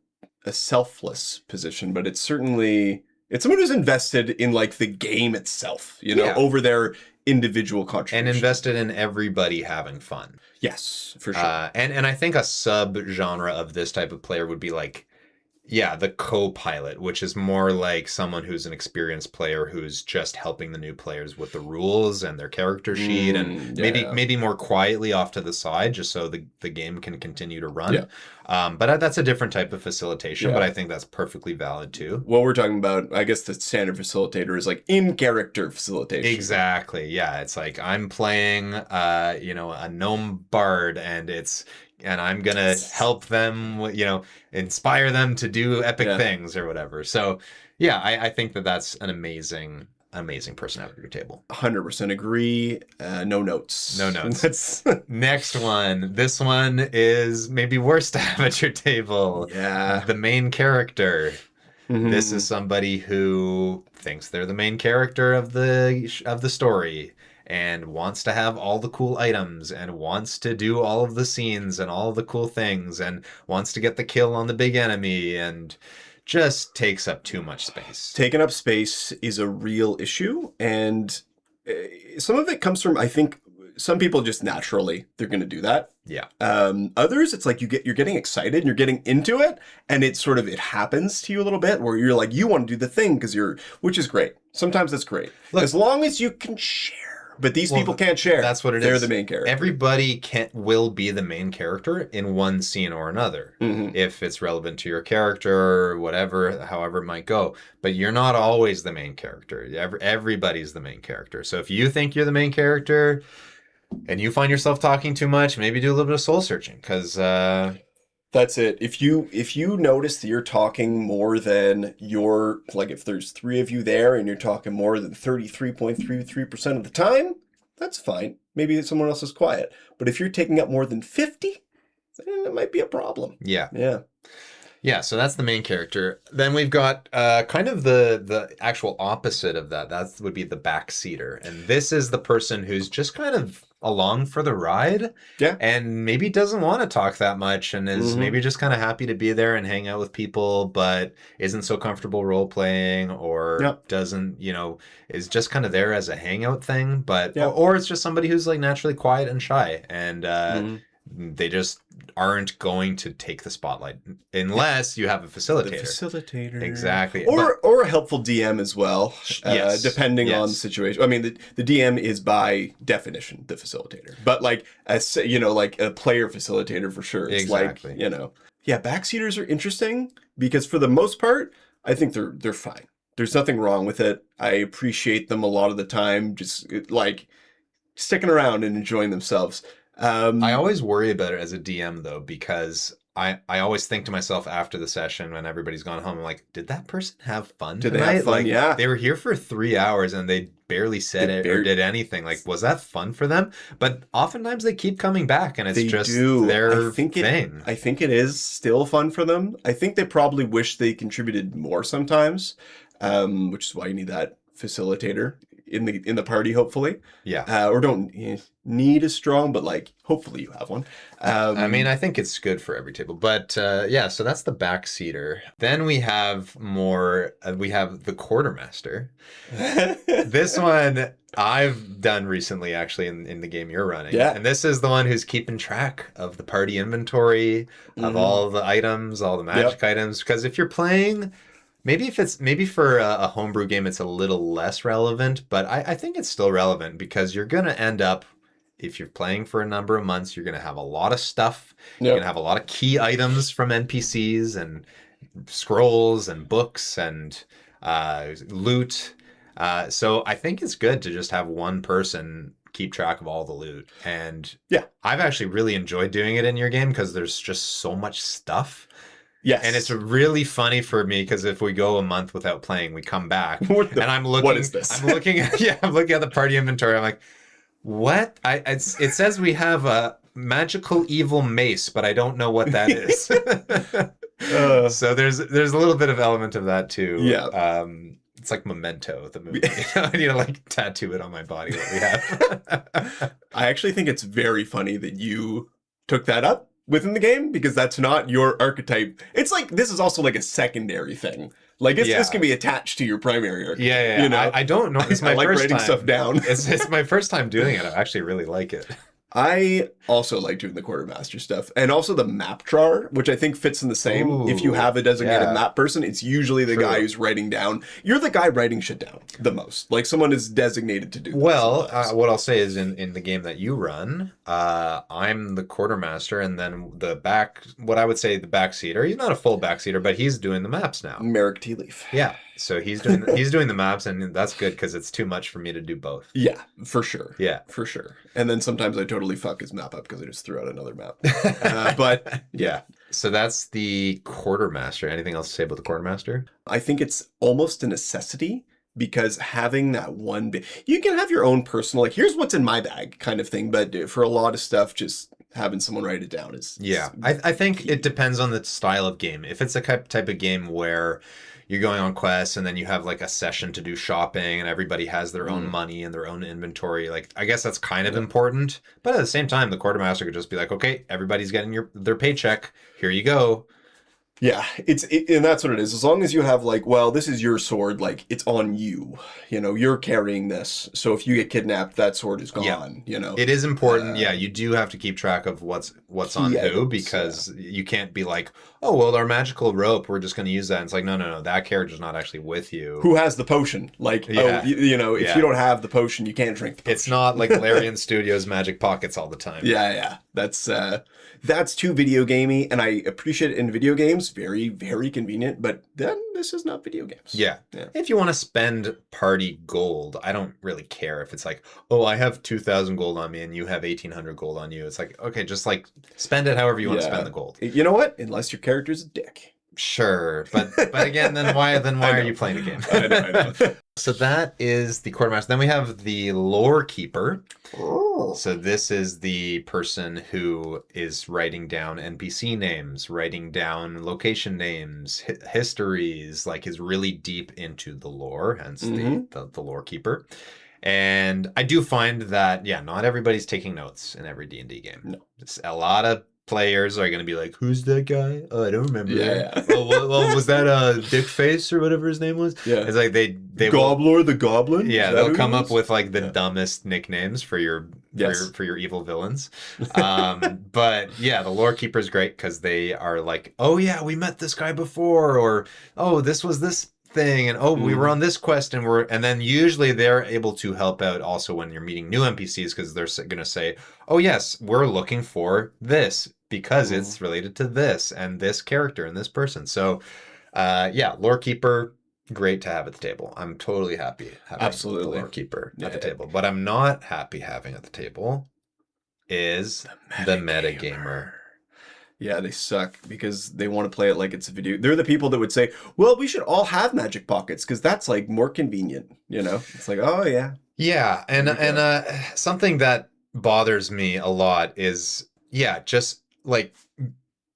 selfless position, but it's certainly, it's someone who's invested in like the game itself, you know, over their individual contribution. And invested in everybody having fun. Yes, for sure. And I think a sub-genre of this type of player would be like, the co-pilot, which is more like someone who's an experienced player who's just helping the new players with the rules and their character sheet, and maybe more quietly off to the side, just so the game can continue to run. But that's a different type of facilitation, but I think that's perfectly valid too. What we're talking about, I guess the standard facilitator is like in-character facilitation. Exactly, yeah. It's like I'm playing, a gnome bard, and I'm going to help them, inspire them to do epic things or whatever. So, I think that's an amazing person at your table. 100% agree. No notes. No notes. Next one. This one is maybe worse to have at your table. Yeah. The main character. This is somebody who thinks they're the main character of the story, and wants to have all the cool items, and wants to do all of the scenes and all of the cool things, and wants to get the kill on the big enemy, and just takes up too much space. Taking up space is a real issue, and some of it comes from, I think, some people just naturally, they're going to do that. Yeah. Others, it's like you're getting excited and you're getting into it, and it happens to you a little bit where you're like, you want to do the thing which is great. Sometimes that's great. Look, as long as you can share. But these people can't share. That's what They're the main character. Everybody will be the main character in one scene or another, if it's relevant to your character or whatever, however it might go. But you're not always the main character. Everybody's the main character. So if you think you're the main character and you find yourself talking too much, maybe do a little bit of soul searching, because that's it. If you notice that you're talking more than if there's 3 of you there and you're talking more than 33.33% of the time, that's fine. Maybe someone else is quiet. But if you're taking up more than 50, then it might be a problem. Yeah. Yeah. Yeah, so that's the main character. Then we've got kind of the actual opposite of that. That would be the backseater. And this is the person who's just kind of along for the ride. Yeah. And maybe doesn't want to talk that much, and is maybe just kind of happy to be there and hang out with people, but isn't so comfortable role playing, or doesn't, is just kind of there as a hangout thing. But or it's just somebody who's like naturally quiet and shy, and they just aren't going to take the spotlight unless you have a facilitator. The facilitator. Exactly. Or a helpful DM as well, depending on the situation. I mean, the DM is by definition the facilitator. But like a player facilitator for sure. It's exactly. Backseaters are interesting because for the most part, I think they're fine. There's nothing wrong with it. I appreciate them a lot of the time, just like sticking around and enjoying themselves. I always worry about it as a DM though, because I always think to myself after the session when everybody's gone home, I'm like, did that person have fun tonight? Did they have fun? Like, they were here for 3 hours and they barely said it or did anything. Like, was that fun for them? But oftentimes they keep coming back, and it's their thing. I think it is still fun for them. I think they probably wish they contributed more sometimes, which is why you need that facilitator. in the party, hopefully. Yeah. Or don't need as strong, but like hopefully you have one. I mean, I think it's good for every table, but yeah. So that's the backseater. Then we have more. We have the quartermaster. This one I've done recently, actually, in the game you're running. Yeah. And this is the one who's keeping track of the party inventory, of all the items, all the magic items. Because if you're playing, maybe for a homebrew game, it's a little less relevant, but I think it's still relevant because you're gonna end up, if you're playing for a number of months, you're gonna have a lot of stuff. You're gonna have a lot of key items from NPCs and scrolls and books and loot. So I think it's good to just have one person keep track of all the loot. And yeah, I've actually really enjoyed doing it in your game because there's just so much stuff. Yes. And it's really funny for me because if we go a month without playing, we come back and I'm looking. What is this? I'm looking at the party inventory. I'm like, what? It says we have a magical evil mace, but I don't know what that is. So there's a little bit of element of that too. Yeah. It's like Memento, the movie. I need to like tattoo it on my body what we have. I actually think it's very funny that you took that up within the game because that's not your archetype. It's like this is also like a secondary thing. Like this can be attached to your primary archetype. Yeah. You know? I don't know. It's my like first writing time. Stuff down. It's my first time doing it. I actually really like it. I also like doing the quartermaster stuff and also the map drawer, which I think fits in the same. Ooh, if you have a designated map person, it's usually the guy who's writing down. You're the guy writing shit down the most. Like someone is designated to do that. Well, what I'll say is in the game that you run, I'm the quartermaster, and then what I would say the backseater. He's not a full backseater, but he's doing the maps now. Merrick Tea Leaf. Yeah. So he's doing the maps, and that's good because it's too much for me to do both. Yeah, for sure. Yeah, for sure. And then sometimes I totally fuck his map up because I just threw out another map. But yeah. So that's the quartermaster. Anything else to say about the quartermaster? I think it's almost a necessity because having that one you can have your own personal, like, here's what's in my bag kind of thing. But for a lot of stuff, just having someone write it down is I think it depends on the style of game. If it's a type of game where you're going on quests and then you have like a session to do shopping and everybody has their own money and their own inventory, like I guess that's kind of important. But at the same time, the quartermaster could just be like, okay, everybody's getting their paycheck. Here you go. Yeah, and that's what it is. As long as you have like, well, this is your sword, like it's on you. You know, you're carrying this. So if you get kidnapped, that sword is gone. You know, it is important. You do have to keep track of what's on who because you can't be like, oh well, our magical rope, we're just going to use that. And it's like, no, that character's not actually with you. Who has the potion? Like, if you don't have the potion, you can't drink the potion. It's not like Larian Studios Magic Pockets all the time. Yeah. That's too video gamey, and I appreciate it in video games. Very, very convenient, but then this is not video games. Yeah. If you want to spend party gold, I don't really care if it's like, oh, I have 2,000 gold on me and you have 1,800 gold on you. It's like, okay, just like spend it however you want to spend the gold. You know what? Unless your character's a dick. Sure, but again, then why are you playing the game? I know. So that is the quartermaster. Then we have the lore keeper. Oh. So this is the person who is writing down NPC names, writing down location names, histories, like is really deep into the lore, hence the lore keeper. And I do find that, not everybody's taking notes in every D&D game. No. It's a lot of players are going to be like, who's that guy? Oh, I don't remember. Yeah. Well, was that Dick Face or whatever his name was? Yeah. It's like they Gobbler the Goblin? Yeah, they'll come up with like the dumbest nicknames for your evil villains. But yeah, the lore keeper is great because they are like, oh yeah, we met this guy before, or oh, this was this thing, and oh, we were on this quest, and then usually they're able to help out also when you're meeting new NPCs because they're going to say, oh yes, we're looking for this because it's related to this and this character and this person. So lore keeper, great to have at the table. I'm totally happy having the lore keeper at the table. But I'm not happy having at the table is the metagamer. Yeah, they suck because they want to play it like it's a video. They're the people that would say, well, we should all have magic pockets because that's like more convenient, you know? It's like, oh yeah. Yeah, and something that bothers me a lot is just like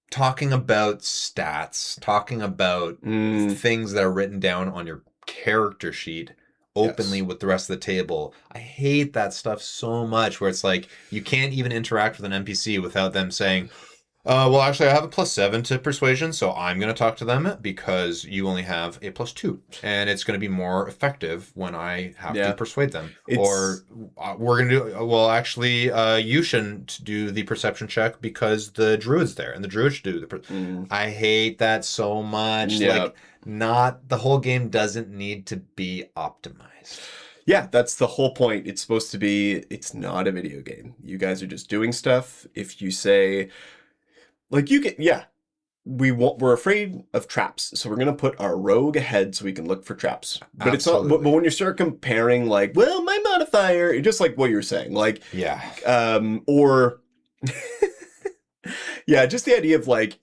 talking about stats, talking about things that are written down on your character sheet openly Yes. with the rest of the table. I hate that stuff so much where it's like you can't even interact with an NPC without them saying, well, actually, I have a +7 to persuasion, so I'm going to talk to them because you only have a +2. And it's going to be more effective when I have to Yeah. persuade them. It's Or we're going to do, well, actually, you shouldn't do the perception check because the druid's there and the druid should do mm, I hate that so much. yeah. Like, not the whole game doesn't need to be optimized. Yeah, that's the whole point. It's supposed to be, it's not a video game. You guys are just doing stuff. If you say, like, you can, yeah, we're afraid of traps, so we're gonna put our rogue ahead so we can look for traps. But it's not. But Absolutely. when you start comparing, like, well, my modifier, just like what you're saying, like, Yeah. or yeah, just the idea of like,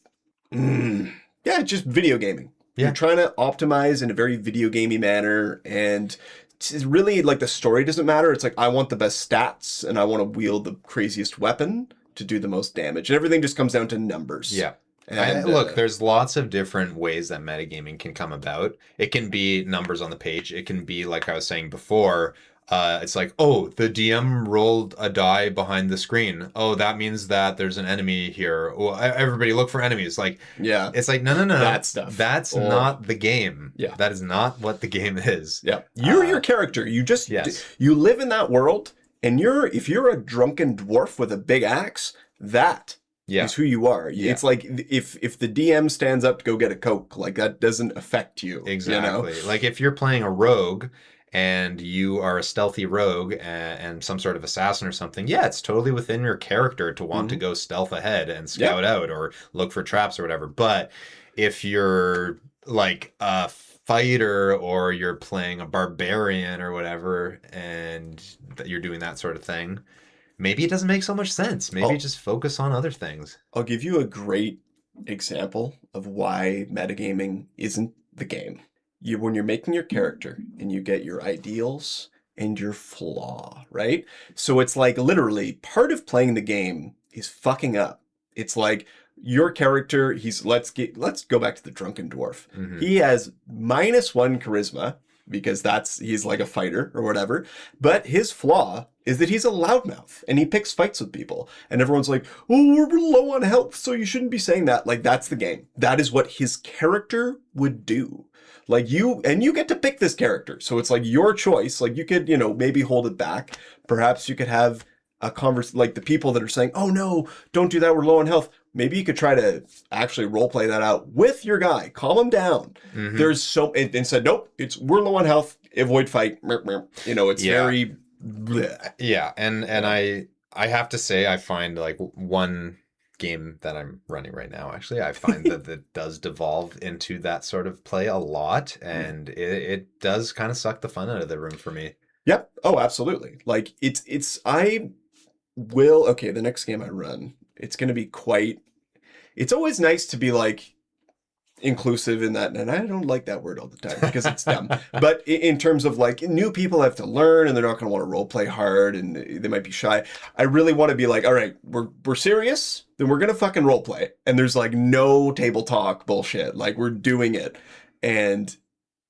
yeah, just video gaming. Yeah. You're trying to optimize in a very video gamey manner, and it's really like the story doesn't matter. It's like I want the best stats, and I want to wield the craziest weapon to do the most damage, and everything just comes down to numbers. Yeah. And Look, there's lots of different ways that metagaming can come about. It can be numbers on the page. It can be, like I was saying before, it's like, oh, the DM rolled a die behind the screen. Oh, that means that there's an enemy here. Well, everybody look for enemies. Like, yeah, it's like, no. that stuff. That's Or- not the game. Yeah. That is not what the game is. Yeah, you're your character. You just yes. you live in that world, and if you're a drunken dwarf with a big axe, that Yeah. is who you are. Yeah. It's like if the DM stands up to go get a Coke, like that doesn't affect you. Exactly. You know? Like if you're playing a rogue and you are a stealthy rogue and some sort of assassin or something, yeah, it's totally within your character to want to go stealth ahead and scout out or look for traps or whatever. But if you're like a fighter or you're playing a barbarian or whatever and you're doing that sort of thing, maybe it doesn't make so much sense. Maybe just focus on other things. I'll give you a great example of why metagaming isn't the game. When you're making your character and you get your ideals and your flaw, right? So it's like literally part of playing the game is fucking up. It's like your character, let's go back to the drunken dwarf. Mhm. He has -1 charisma because he's like a fighter or whatever. But his flaw is that he's a loudmouth and he picks fights with people. And everyone's like, oh, we're low on health, so you shouldn't be saying that. Like, that's the game. That is what his character would do. Like you get to pick this character. So it's like your choice. Like you could, maybe hold it back. Perhaps you could have a like the people that are saying, oh no, don't do that, we're low on health. Maybe you could try to actually role play that out with your guy. Calm him down. Mhm. There's and said, nope, we're low on health, avoid fight. It's very bleh. Yeah, and I have to say I find like one game that I'm running right now, actually, I find that does devolve into that sort of play a lot, and it does kind of suck the fun out of the room for me. Yep. Oh, absolutely. Like the next game I run, it's going to be it's always nice to be like inclusive in that, and I don't like that word all the time because it's dumb. But in terms of like new people have to learn and they're not going to want to role play hard and they might be shy. I really want to be like, all right, we're serious, then we're going to fucking role play. And there's like no table talk bullshit. Like we're doing it. And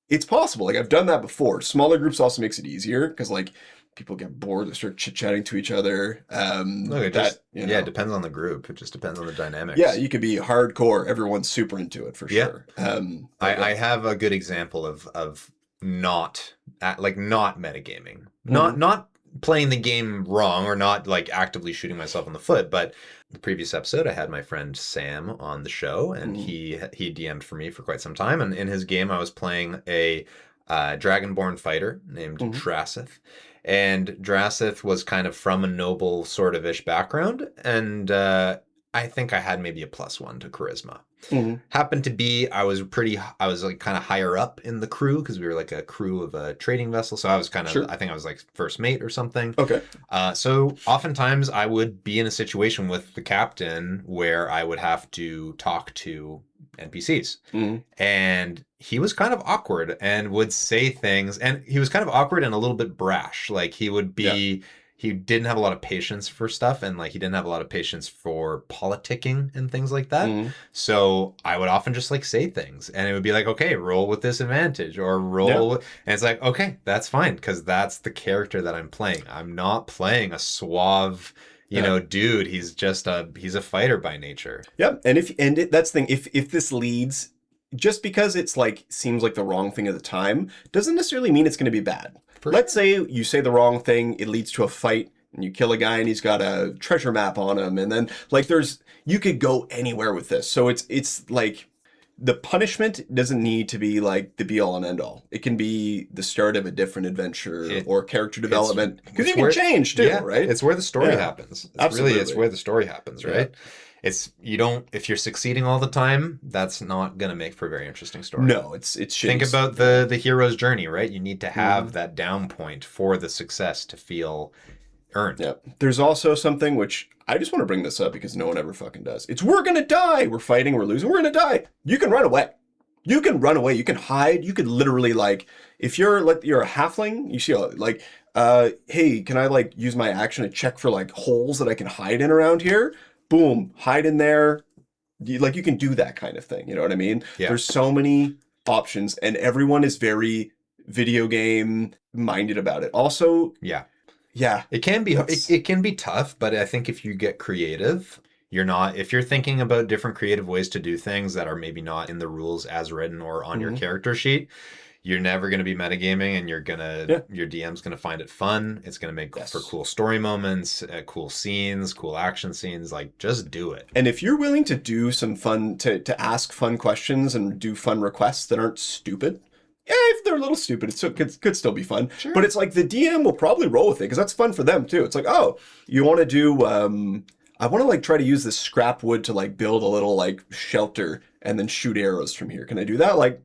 it's possible. Like I've done that before. Smaller groups also makes it easier because like people get bored, they start chit-chatting to each other. Look, it depends on the group. It just depends on the dynamics. Yeah, you could be hardcore. Everyone's super into it for sure. I have a good example of not metagaming, not playing the game wrong or not like actively shooting myself in the foot. But the previous episode, I had my friend Sam on the show, and he DM'd for me for quite some time. And in his game, I was playing a dragonborn fighter named Drasith. And Drasith was kind of from a noble sort of ish background, and I think I had maybe a +1 to charisma. Happened to be I was like kind of higher up in the crew because we were like a crew of a trading vessel, so I was kind of I think I was like first mate or something. Okay. So oftentimes I would be in a situation with the captain where I would have to talk to NPCs. And he was kind of awkward and would say things, and he was kind of awkward and a little bit brash. Like he would be he didn't have a lot of patience for stuff, and like he didn't have a lot of patience for politicking and things like that. Mhm. So I would often just like say things, and it would be like, okay, roll with this advantage, or Yeah. roll, and it's like, okay, that's fine, because that's the character that I'm playing. I'm not playing a suave, Yeah. dude. He's a fighter by nature. Yeah, that's the thing. If this leads, just because it's like seems like the wrong thing at the time, doesn't necessarily mean it's going to be bad. For Let's say you say the wrong thing, it leads to a fight, and you kill a guy, and he's got a treasure map on him, and then like you could go anywhere with this. So it's like the punishment doesn't need to be like the be all and end all. It can be the start of a different adventure or character development, because you can change too, right? It's where the story happens. Absolutely. It's where the story happens, right? It's if you're succeeding all the time, that's not gonna make for a very interesting story. No, it's shitty. Think about the hero's journey, right? You need to have that down point for the success to feel earned. Yeah. There's also something which I just want to bring this up because no one ever fucking does. It's we're gonna die. We're fighting. We're losing. We're gonna die. You can run away. You can run away. You can hide. You could literally like if you're a halfling, you see like hey, can I like use my action to check for like holes that I can hide in around here? Boom, hide in there. You can do that kind of thing. You know what I mean? Yeah. There's so many options, and everyone is very video game minded about it. Also, yeah, it can be it can be tough, but I think if you get creative, if you're thinking about different creative ways to do things that are maybe not in the rules as written or on your character sheet, you're never going to be metagaming, and your DM's going to find it fun. It's going to make for cool story moments, cool scenes, cool action scenes. Like, just do it. And if you're willing to do some fun, to ask fun questions and do fun requests that aren't stupid, if they're a little stupid, it could still be fun. Sure. But it's like the DM will probably roll with it because that's fun for them too. It's like, oh, you want to do, I want to like try to use this scrap wood to like build a little like shelter and then shoot arrows from here. Can I do that? Like,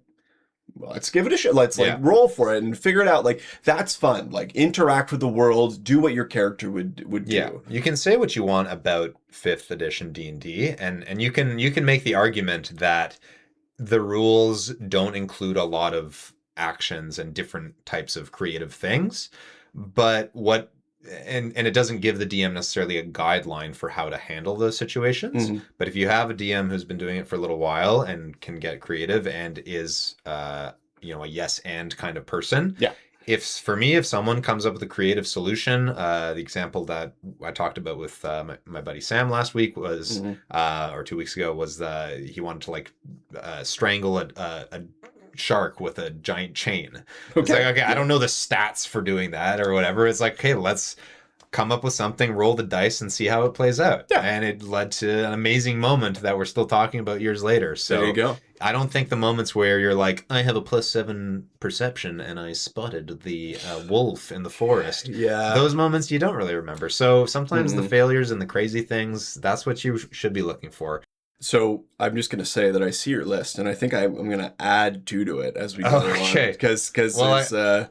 well, let's give it a shot. Let's like roll for it and figure it out. Like, that's fun. Like, interact with the world. Do what your character would do. Yeah, you can say what you want about 5th edition D&D, and you can make the argument that the rules don't include a lot of actions and different types of creative things, but and it doesn't give the DM necessarily a guideline for how to handle those situations. But if you have a DM who's been doing it for a little while and can get creative and is a yes and kind of person, if someone comes up with a creative solution, the example that I talked about with my buddy Sam last week was or 2 weeks ago was he wanted to like strangle a shark with a giant chain. It's like, okay, I don't know the stats for doing that or whatever. It's like, okay, let's come up with something, roll the dice, and see how it plays out. And it led to an amazing moment that we're still talking about years later. So there you go. I don't think the moments where you're like, I have a +7 perception and I spotted the wolf in the forest. Those moments you don't really remember. So sometimes the failures and the crazy things, that's what you should be looking for. So I'm just going to say that I see your list, and I think I'm going to add 2 to it as we go along. Because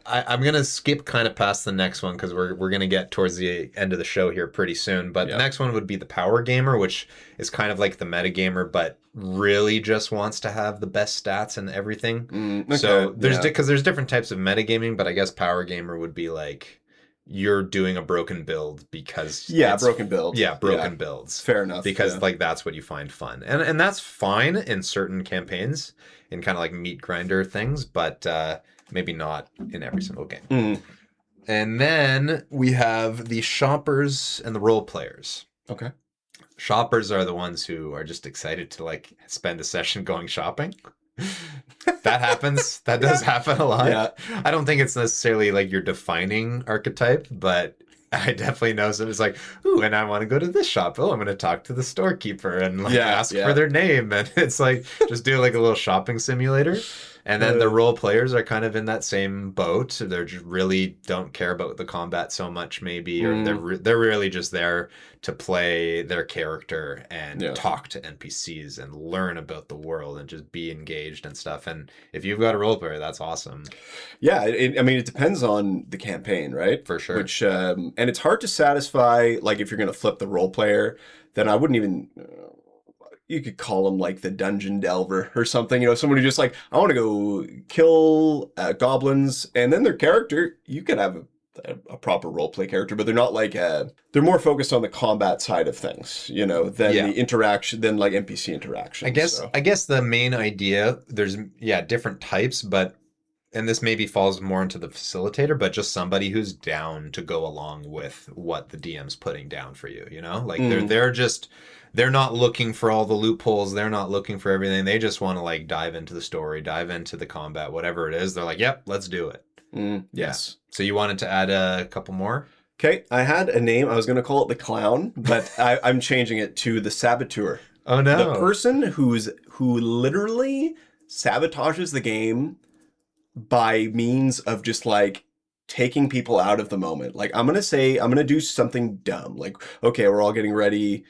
I'm going to skip kind of past the next one because we're going to get towards the end of the show here pretty soon. But the next one would be the power gamer, which is kind of like the metagamer, but really just wants to have the best stats and everything. So there's different types of metagaming, but I guess power gamer would be like, you're doing a broken build because broken builds. Broken builds. Fair enough. Because like that's what you find fun. And that's fine in certain campaigns, in kind of like meat grinder things, but maybe not in every single game. And then we have the shoppers and the role players. Okay. Shoppers are the ones who are just excited to like spend a session going shopping. That happens. That does happen a lot. I don't think it's necessarily like your defining archetype, but I definitely know some. It's like, ooh, and I want to go to this shop. Oh, I'm going to talk to the storekeeper and like ask for their name. And it's like, just do like a little shopping simulator. And then the role players are kind of in that same boat. They're just really don't care about the combat so much, maybe, or they're really just there to play their character and talk to NPCs and learn about the world and just be engaged and stuff. And if you've got a role player, that's awesome. Yeah, it depends on the campaign, right? For sure. Which and it's hard to satisfy. Like if you're going to flip the role player, then I wouldn't even. You could call him like the dungeon delver or something, someone who just like, I want to go kill goblins, and then their character, you could have a proper roleplay character, but they're not like they're more focused on the combat side of things, you know, than the interaction, than like NPC interaction. I guess the main idea, there's different types, but and this maybe falls more into the facilitator, but just somebody who's down to go along with what the DM's putting down for you, you know? Like they're not looking for all the loopholes, they're not looking for everything. They just want to like dive into the story, dive into the combat, whatever it is. They're like, "Yep, let's do it." Yes. So you wanted to add a couple more? Okay, I had a name. I was going to call it the Clown, but I'm changing it to the Saboteur. Oh no. The person who literally sabotages the game by means of just like taking people out of the moment. Like I'm going to do something dumb. Like, okay, we're all getting ready.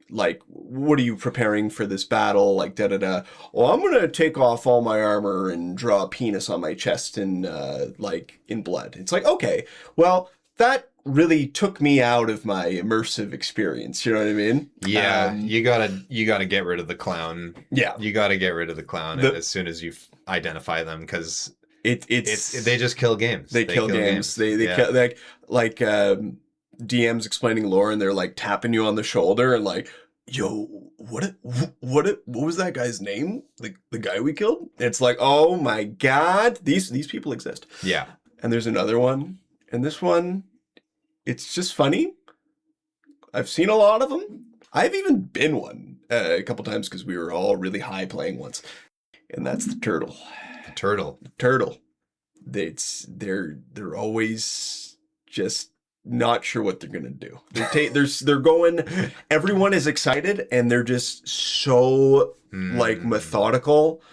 Like, what are you preparing for this battle? Like, da-da-da. Well, I'm going to take off all my armor and draw a penis on my chest in, like, in blood. It's like, okay, well, that really took me out of my immersive experience. You know what I mean? Yeah, you gotta get rid of the clown. Yeah. You gotta get rid of the clown as soon as you identify them, because they just kill games. They kill games. They kill, like DMs explaining lore, and they're like tapping you on the shoulder and like, yo, what was that guy's name? Like the guy we killed? It's like, oh my god, these people exist. Yeah. And there's another one, and this one, it's just funny. I've seen a lot of them. I've even been one a couple times because we were all really high playing once, and that's the turtle. The turtle. They're always just not sure what they're gonna do. They're going. Everyone is excited, and they're just so like methodical,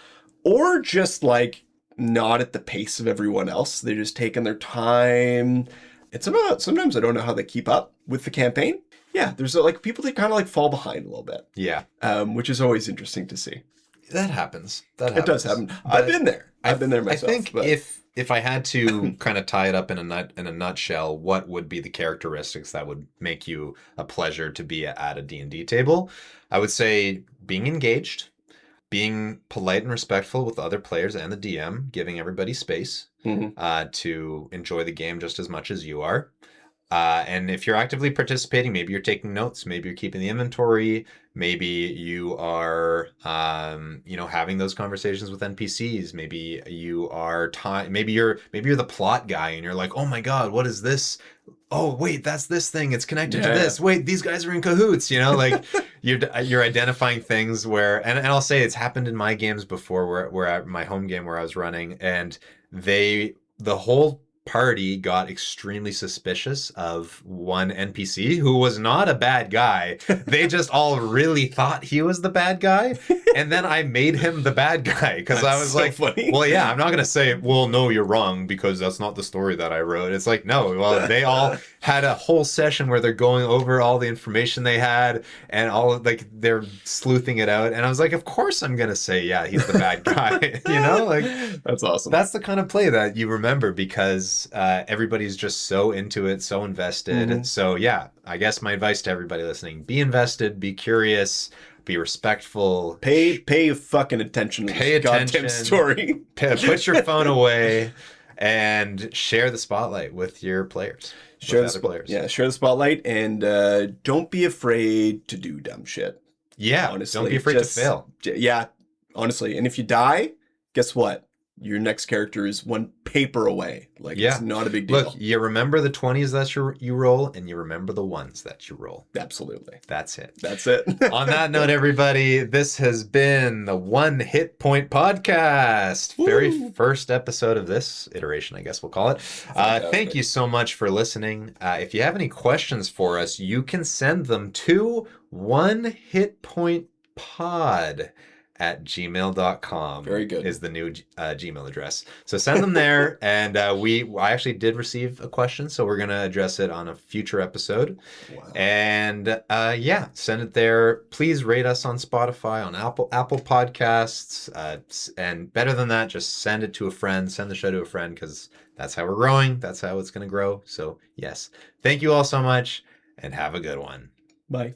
or just like not at the pace of everyone else. They're just taking their time. And sometimes I don't know how they keep up with the campaign. Yeah, there's like people that kind of like fall behind a little bit. Yeah, which is always interesting to see. That happens. It does happen. I've been there. I've been there myself. I think if I had to kind of tie it up in a nutshell, what would be the characteristics that would make you a pleasure to be at a D&D table? I would say being engaged, being polite and respectful with other players and the DM, giving everybody space to enjoy the game just as much as you are. And if you're actively participating, maybe you're taking notes, maybe you're keeping the inventory, maybe you are, having those conversations with NPCs. Maybe you are maybe you're the plot guy, and you're like, oh my god, what is this? Oh wait, that's this thing. It's connected to this. Wait, these guys are in cahoots. You know, like you're identifying things where, and I'll say it's happened in my games before, where at my home game where I was running, and the whole party got extremely suspicious of one NPC who was not a bad guy. They just all really thought he was the bad guy, and then I made him the bad guy because I was so like, funny. Well, yeah, I'm not gonna say, well, no, you're wrong, because that's not the story that I wrote. It's like, no, well, they all had a whole session where they're going over all the information they had, and all like they're sleuthing it out, and I was like, of course I'm gonna say, yeah, he's the bad guy. You know, like, that's awesome. That's the kind of play that you remember, because everybody's just so into it, so invested. So yeah, I guess my advice to everybody listening: be invested, be curious, be respectful, pay fucking attention to this goddamn story. Put your phone away and share the spotlight with your players. Share the spotlight, and don't be afraid to do dumb shit. Yeah, honestly, don't be afraid to fail. Yeah, honestly, and if you die, guess what? Your next character is one paper away. Like, it's not a big deal. Look, you remember the 20s that you roll, and you remember the ones that you roll. Absolutely. That's it. On that note, everybody, this has been the One Hit Point Podcast. Woo! Very first episode of this iteration, I guess we'll call it. Thank you so much for listening. If you have any questions for us, you can send them to onehitpointpod@gmail.com. Very good. Is the new Gmail address. So send them there. And I actually did receive a question, so we're going to address it on a future episode. Wow. And send it there. Please rate us on Spotify, on Apple Podcasts. And better than that, just send it to a friend. Send the show to a friend, because that's how we're growing. That's how it's going to grow. So yes, thank you all so much, and have a good one. Bye.